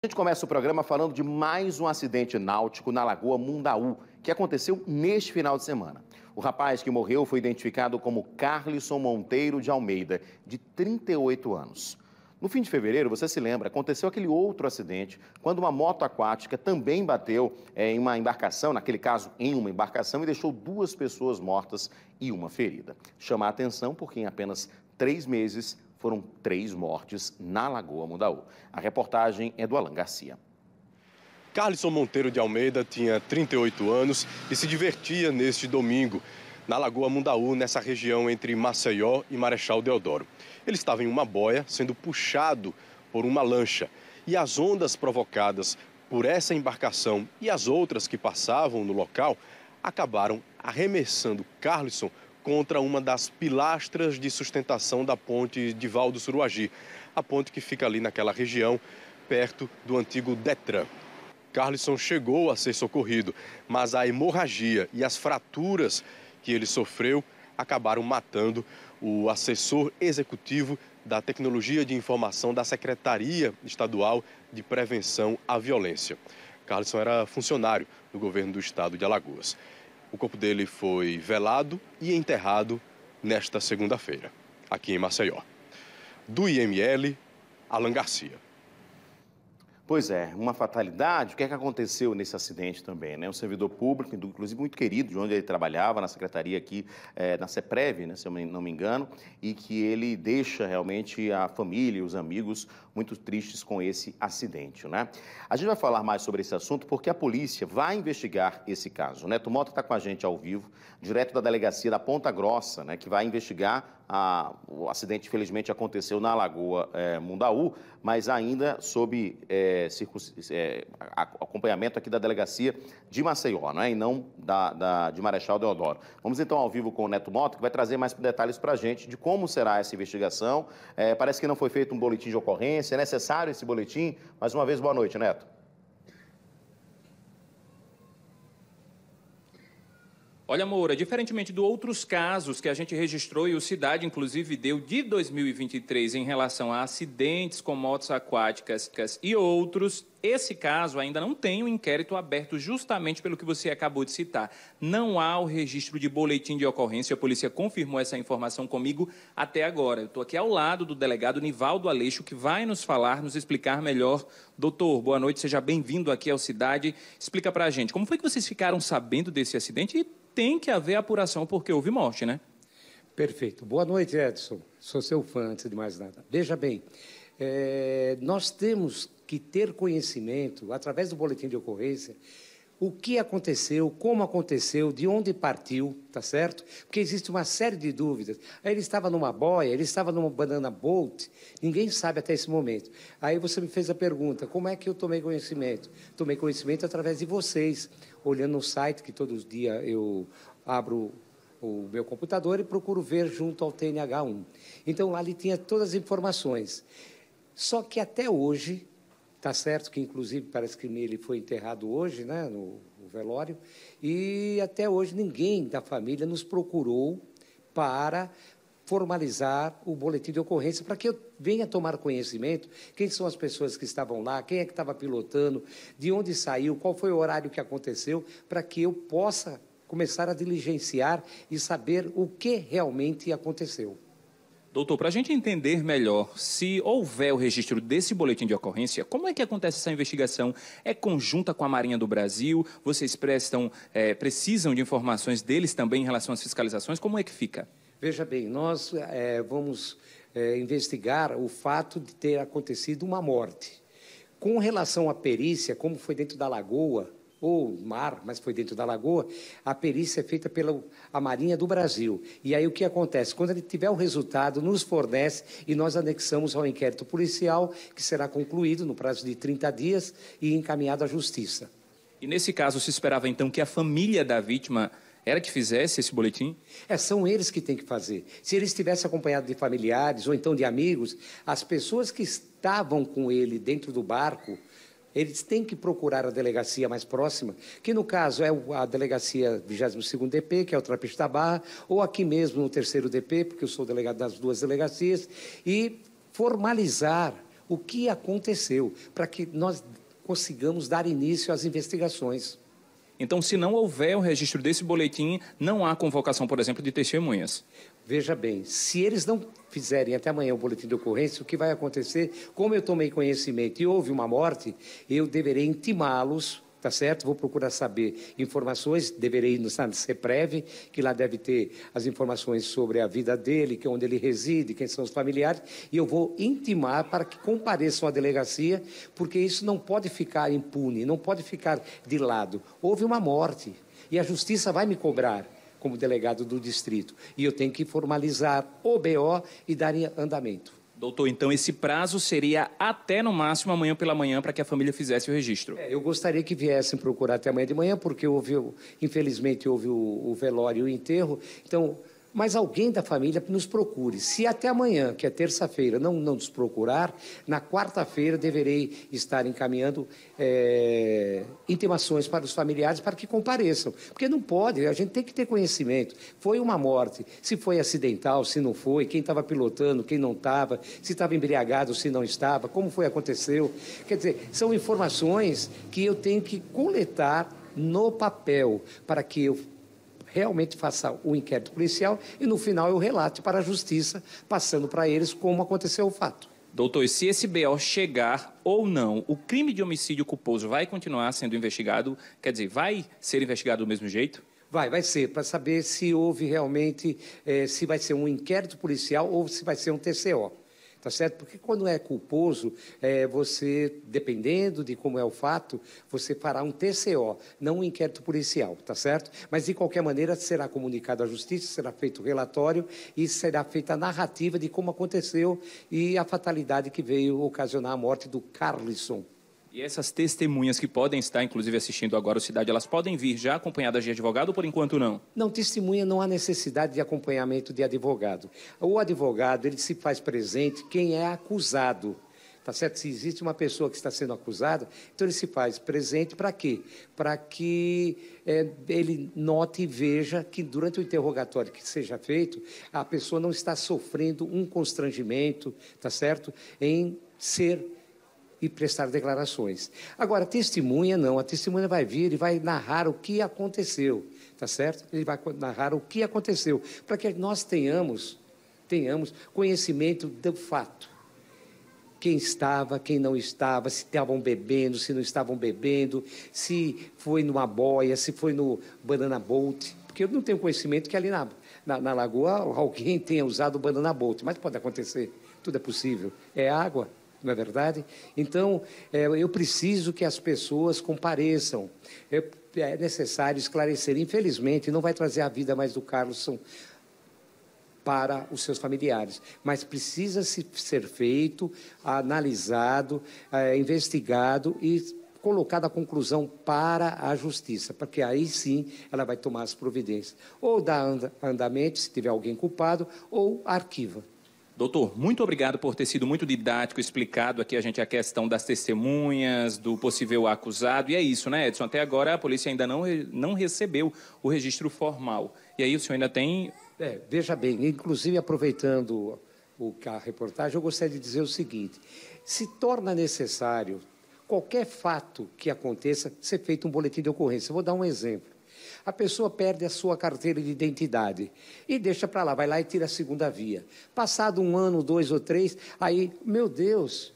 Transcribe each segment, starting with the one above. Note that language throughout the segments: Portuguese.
A gente começa o programa falando de mais um acidente náutico na Lagoa Mundaú, que aconteceu neste final de semana. O rapaz que morreu foi identificado como Carlisson Monteiro de Almeida, de 38 anos. No fim de fevereiro, você se lembra, aconteceu aquele outro acidente, quando uma moto aquática também bateu em uma embarcação, naquele caso em uma embarcação, e deixou 2 pessoas mortas e uma ferida. Chama a atenção porque em apenas 3 meses foram 3 mortes na Lagoa Mundaú. A reportagem é do Alan Garcia. Carlisson Monteiro de Almeida tinha 38 anos e se divertia neste domingo na Lagoa Mundaú, nessa região entre Maceió e Marechal Deodoro. Ele estava em uma boia sendo puxado por uma lancha e as ondas provocadas por essa embarcação e as outras que passavam no local acabaram arremessando Carlisson contra uma das pilastras de sustentação da ponte de Val do Suruagi, a ponte que fica ali naquela região, perto do antigo Detran. Carlisson chegou a ser socorrido, mas a hemorragia e as fraturas que ele sofreu acabaram matando o assessor executivo da Tecnologia de Informação da Secretaria Estadual de Prevenção à Violência. Carlisson era funcionário do governo do estado de Alagoas. O corpo dele foi velado e enterrado nesta segunda-feira, aqui em Maceió. Do IML, Alan Garcia. Pois é, uma fatalidade. O que é que aconteceu nesse acidente também, né? Um servidor público, inclusive muito querido, de onde ele trabalhava, na secretaria aqui, na CEPREV, né, se eu não me engano, e que ele deixa realmente a família e os amigos muito tristes com esse acidente, né? A gente vai falar mais sobre esse assunto porque a polícia vai investigar esse caso. O Neto Mota está com a gente ao vivo, direto da delegacia da Ponta Grossa, né, que vai investigar o acidente. Infelizmente aconteceu na Lagoa Mundaú, mas ainda sob acompanhamento aqui da delegacia de Maceió, né, e não de Marechal Deodoro. Vamos então ao vivo com o Neto Mota, que vai trazer mais detalhes para a gente de como será essa investigação. Parece que não foi feito um boletim de ocorrência, é necessário esse boletim. Mais uma vez, boa noite, Neto. Olha, Moura, diferentemente de outros casos que a gente registrou e o Cidade, inclusive, deu de 2023 em relação a acidentes com motos aquáticas e outros, esse caso ainda não tem um inquérito aberto justamente pelo que você acabou de citar. Não há o registro de boletim de ocorrência, a polícia confirmou essa informação comigo até agora. Eu estou aqui ao lado do delegado Nivaldo Aleixo, que vai nos falar, nos explicar melhor. Doutor, boa noite, seja bem-vindo aqui ao Cidade. Explica pra gente, como foi que vocês ficaram sabendo desse acidente? E tem que haver apuração porque houve morte, né? Perfeito. Boa noite, Edson. Sou seu fã, antes de mais nada. Veja bem, nós temos que ter conhecimento, através do boletim de ocorrência, o que aconteceu, como aconteceu, de onde partiu, tá certo? Porque existe uma série de dúvidas. Aí ele estava numa boia, ele estava numa banana boat, ninguém sabe até esse momento. Aí você me fez a pergunta, como é que eu tomei conhecimento? Tomei conhecimento através de vocês, olhando no site, que todos os dias eu abro o meu computador e procuro ver junto ao TNH1. Então, ali tinha todas as informações. Só que até hoje, tá certo que, inclusive, parece que ele foi enterrado hoje, né, no velório, e até hoje ninguém da família nos procurou para formalizar o boletim de ocorrência, para que eu venha tomar conhecimento quem são as pessoas que estavam lá, quem é que estava pilotando, de onde saiu, qual foi o horário que aconteceu, para que eu possa começar a diligenciar e saber o que realmente aconteceu. Doutor, para a gente entender melhor, se houver o registro desse boletim de ocorrência, como é que acontece essa investigação? É conjunta com a Marinha do Brasil? Vocês precisam de informações deles também em relação às fiscalizações? Como é que fica? Veja bem, nós vamos investigar o fato de ter acontecido uma morte. Com relação à perícia, como foi dentro da lagoa, ou mar, mas foi dentro da lagoa, a perícia é feita pela Marinha do Brasil. E aí o que acontece? Quando ele tiver o resultado, nos fornece e nós anexamos ao inquérito policial, que será concluído no prazo de 30 dias e encaminhado à Justiça. E nesse caso, se esperava então que a família da vítima era que fizesse esse boletim? São eles que têm que fazer. Se eles estivessem acompanhados de familiares ou então de amigos, as pessoas que estavam com ele dentro do barco, eles têm que procurar a delegacia mais próxima, que no caso é a delegacia 22º DP, que é o Trapiche da Barra, ou aqui mesmo no 3º DP, porque eu sou delegado das 2 delegacias, e formalizar o que aconteceu, para que nós consigamos dar início às investigações. Então, se não houver o registro desse boletim, não há convocação, por exemplo, de testemunhas. Veja bem, se eles não fizerem até amanhã o boletim de ocorrência, o que vai acontecer, como eu tomei conhecimento e houve uma morte, eu deverei intimá-los, tá certo? Vou procurar saber informações, deverei ir no CEPREV, que lá deve ter as informações sobre a vida dele, que é onde ele reside, quem são os familiares, e eu vou intimar para que compareçam à delegacia, porque isso não pode ficar impune, não pode ficar de lado. Houve uma morte e a justiça vai me cobrar como delegado do distrito, e eu tenho que formalizar o BO e dar andamento. Doutor, então esse prazo seria até no máximo amanhã pela manhã para que a família fizesse o registro? Eu gostaria que viessem procurar até amanhã de manhã, porque infelizmente houve o velório e o enterro, então, mas alguém da família nos procure. Se até amanhã, que é terça-feira, não nos procurar, na quarta-feira deverei estar encaminhando intimações para os familiares para que compareçam. Porque não pode, a gente tem que ter conhecimento. Foi uma morte, se foi acidental, se não foi, quem estava pilotando, quem não estava, se estava embriagado, se não estava, como foi, aconteceu. Quer dizer, são informações que eu tenho que coletar no papel para que eu realmente faça o inquérito policial e, no final, eu relate para a justiça, passando para eles como aconteceu o fato. Doutor, e se esse BO chegar ou não, o crime de homicídio culposo vai continuar sendo investigado? Quer dizer, vai ser investigado do mesmo jeito? Vai ser, para saber se houve realmente, se vai ser um inquérito policial ou se vai ser um TCO. Tá certo? Porque quando é culposo, você, dependendo de como é o fato, você fará um TCO, não um inquérito policial, tá certo? Mas, de qualquer maneira, será comunicado à justiça, será feito o relatório e será feita a narrativa de como aconteceu e a fatalidade que veio ocasionar a morte do Carlisson. E essas testemunhas que podem estar, inclusive, assistindo agora o Cidade, elas podem vir já acompanhadas de advogado ou, por enquanto, não? Não, testemunha não há necessidade de acompanhamento de advogado. O advogado, ele se faz presente quem é acusado. Tá certo? Se existe uma pessoa que está sendo acusada, então ele se faz presente para quê? Para que ele note e veja que durante o interrogatório que seja feito, a pessoa não está sofrendo um constrangimento, tá certo? Em ser e prestar declarações. Agora, testemunha não, a testemunha vai vir e vai narrar o que aconteceu, tá certo? Ele vai narrar o que aconteceu, para que nós tenhamos conhecimento do fato. Quem estava, quem não estava, se estavam bebendo, se não estavam bebendo, se foi numa boia, se foi no banana boat, porque eu não tenho conhecimento que ali na lagoa alguém tenha usado o banana boat, mas pode acontecer, tudo é possível, é água. Não é verdade? Então, eu preciso que as pessoas compareçam. É necessário esclarecer. Infelizmente, não vai trazer a vida mais do Carlisson para os seus familiares, mas precisa ser feito, analisado, investigado e colocado a conclusão para a justiça, porque aí sim ela vai tomar as providências. Ou dá andamento, se tiver alguém culpado, ou arquiva. Doutor, muito obrigado por ter sido muito didático, explicado aqui a gente a questão das testemunhas, do possível acusado. E é isso, né, Edson? Até agora a polícia ainda não recebeu o registro formal. E aí o senhor ainda tem... Veja bem, inclusive aproveitando a reportagem, eu gostaria de dizer o seguinte: se torna necessário qualquer fato que aconteça ser feito um boletim de ocorrência. Eu vou dar um exemplo. A pessoa perde a sua carteira de identidade e deixa para lá, vai lá e tira a segunda via. Passado 1 ano, 2 ou 3, aí, meu Deus,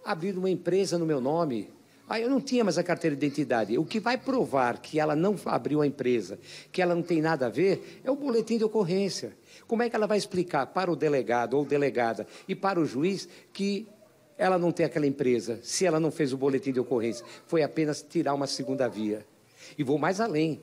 abriram uma empresa no meu nome. Aí eu não tinha mais a carteira de identidade. O que vai provar que ela não abriu a empresa, que ela não tem nada a ver, é o boletim de ocorrência. Como é que ela vai explicar para o delegado ou delegada e para o juiz que ela não tem aquela empresa, se ela não fez o boletim de ocorrência? Foi apenas tirar uma segunda via. E vou mais além.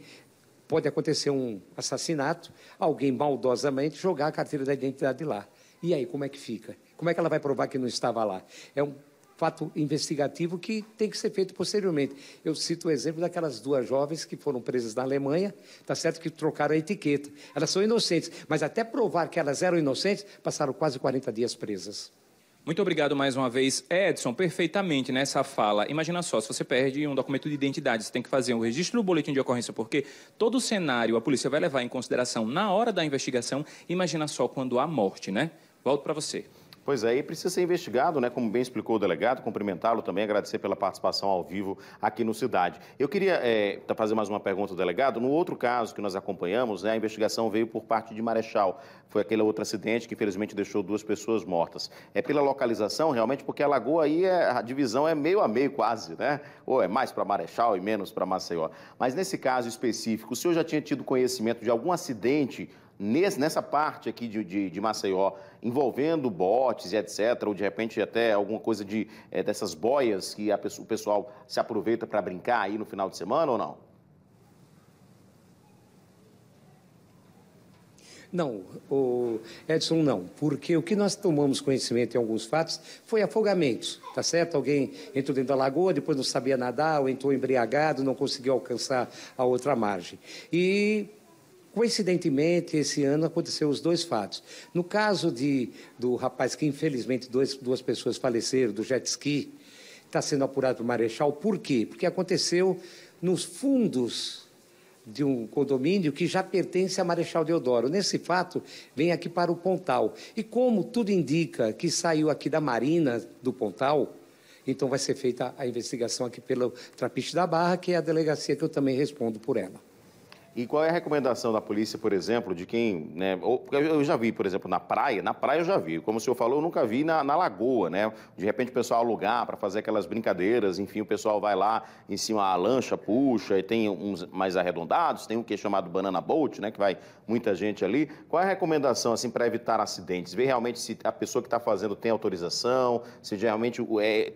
Pode acontecer um assassinato, alguém maldosamente jogar a carteira da identidade lá. E aí, como é que fica? Como é que ela vai provar que não estava lá? É um fato investigativo que tem que ser feito posteriormente. Eu cito o exemplo daquelas 2 jovens que foram presas na Alemanha, tá certo que trocaram a etiqueta. Elas são inocentes, mas até provar que elas eram inocentes, passaram quase 40 dias presas. Muito obrigado mais uma vez, Edson, perfeitamente nessa fala. Imagina só, se você perde um documento de identidade, você tem que fazer um registro do boletim de ocorrência, porque todo o cenário a polícia vai levar em consideração na hora da investigação. Imagina só quando há morte, né? Volto para você. Pois é, e precisa ser investigado, né? Como bem explicou o delegado, cumprimentá-lo também, agradecer pela participação ao vivo aqui no Cidade. Eu queria fazer mais uma pergunta ao delegado. No outro caso que nós acompanhamos, né, a investigação veio por parte de Marechal. Foi aquele outro acidente que, infelizmente, deixou 2 pessoas mortas. É pela localização, realmente, porque a Lagoa aí, a divisão é meio a meio quase, né? Ou é mais para Marechal e menos para Maceió. Mas nesse caso específico, o senhor já tinha tido conhecimento de algum acidente nessa parte aqui de Maceió, envolvendo botes e etc., ou de repente até alguma coisa dessas boias que o pessoal se aproveita para brincar aí no final de semana ou não? Não, Edson, não, porque o que nós tomamos conhecimento em alguns fatos foi afogamentos, tá certo? Alguém entrou dentro da lagoa, depois não sabia nadar, ou entrou embriagado, não conseguiu alcançar a outra margem. E coincidentemente, esse ano aconteceu os 2 fatos. No caso do rapaz que, infelizmente, 2 pessoas faleceram, do jet ski, está sendo apurado por Marechal. Por quê? Porque aconteceu nos fundos de um condomínio que já pertence a Marechal Deodoro. Nesse fato, vem aqui para o Pontal. E como tudo indica que saiu aqui da Marina do Pontal, então vai ser feita a investigação aqui pelo Trapiche da Barra, que é a delegacia que eu também respondo por ela. E qual é a recomendação da polícia, por exemplo, de quem, né, eu já vi, por exemplo, na praia eu já vi, como o senhor falou, eu nunca vi na lagoa, né, de repente o pessoal alugar para fazer aquelas brincadeiras, enfim, o pessoal vai lá em cima, a lancha puxa, e tem uns mais arredondados, tem um que é chamado banana boat, né, que vai muita gente ali. Qual é a recomendação, assim, para evitar acidentes? Ver realmente se a pessoa que está fazendo tem autorização, se realmente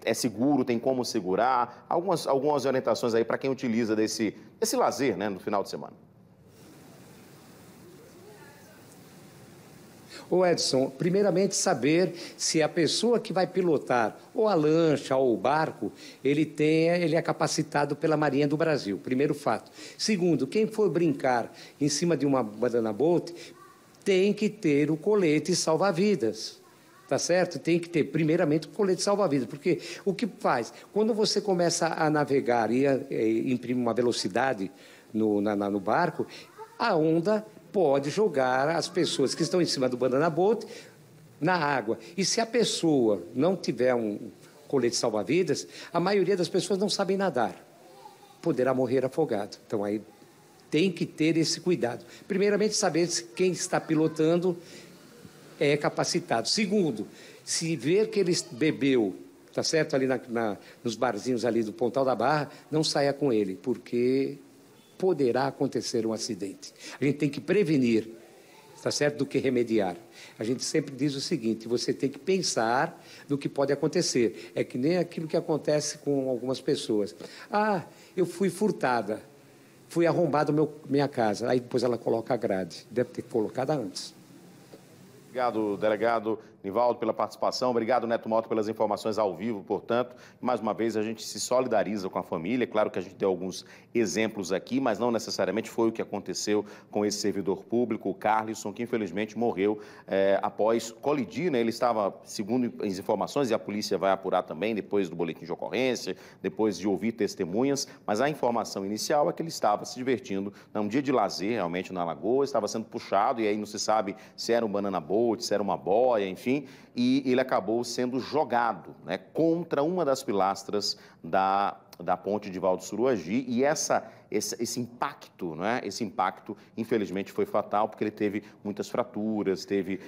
é seguro, tem como segurar, algumas orientações aí para quem utiliza desse lazer, né, no final de semana. Ô Edson, primeiramente saber se a pessoa que vai pilotar ou a lancha ou o barco, ele é capacitado pela Marinha do Brasil, primeiro fato. Segundo, quem for brincar em cima de uma banana boat, tem que ter o colete salva-vidas. Tá certo? Tem que ter, primeiramente, o colete salva-vidas, porque o que faz? Quando você começa a navegar e imprime uma velocidade no barco, a onda pode jogar as pessoas que estão em cima do banana boat na água. E se a pessoa não tiver um colete salva-vidas, a maioria das pessoas não sabem nadar. Poderá morrer afogado. Então, aí tem que ter esse cuidado. Primeiramente, saber se quem está pilotando é capacitado. Segundo, se ver que ele bebeu, tá certo, ali nos barzinhos ali do Pontal da Barra, não saia com ele, porque poderá acontecer um acidente. A gente tem que prevenir, está certo, do que remediar. A gente sempre diz o seguinte, você tem que pensar no que pode acontecer. É que nem aquilo que acontece com algumas pessoas. Ah, eu fui furtada, fui arrombado minha casa. Aí depois ela coloca a grade. Deve ter colocado antes. Obrigado, delegado Nivaldo, pela participação. Obrigado, Neto Mota, pelas informações ao vivo, portanto. Mais uma vez, a gente se solidariza com a família. Claro que a gente deu alguns exemplos aqui, mas não necessariamente foi o que aconteceu com esse servidor público, o Carlisson, que infelizmente morreu após colidir, né? Ele estava, segundo as informações, e a polícia vai apurar também, depois do boletim de ocorrência, depois de ouvir testemunhas, mas a informação inicial é que ele estava se divertindo num dia de lazer, realmente, na lagoa, estava sendo puxado, e aí não se sabe se era um banana boat, se era uma boia, enfim, e ele acabou sendo jogado, né, contra uma das pilastras da ponte de Valdo Suruagi, e esse impacto, né, esse impacto, infelizmente, foi fatal, porque ele teve muitas fraturas, teve,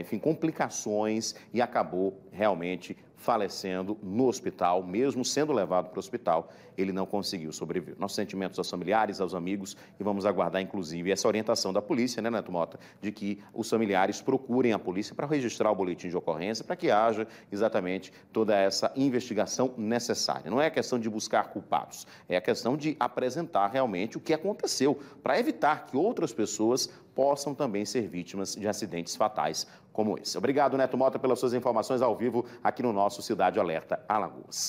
enfim, complicações e acabou realmente falecendo no hospital, mesmo sendo levado para o hospital, ele não conseguiu sobreviver. Nossos sentimentos aos familiares, aos amigos, e vamos aguardar, inclusive, essa orientação da polícia, né, Neto Mota, de que os familiares procurem a polícia para registrar o boletim de ocorrência, para que haja exatamente toda essa investigação necessária. Não é questão de buscar culpados, é a questão de apresentar realmente o que aconteceu, para evitar que outras pessoas possam também ser vítimas de acidentes fatais como esse. Obrigado, Neto Mota, pelas suas informações ao vivo aqui no nosso Cidade Alerta Alagoas.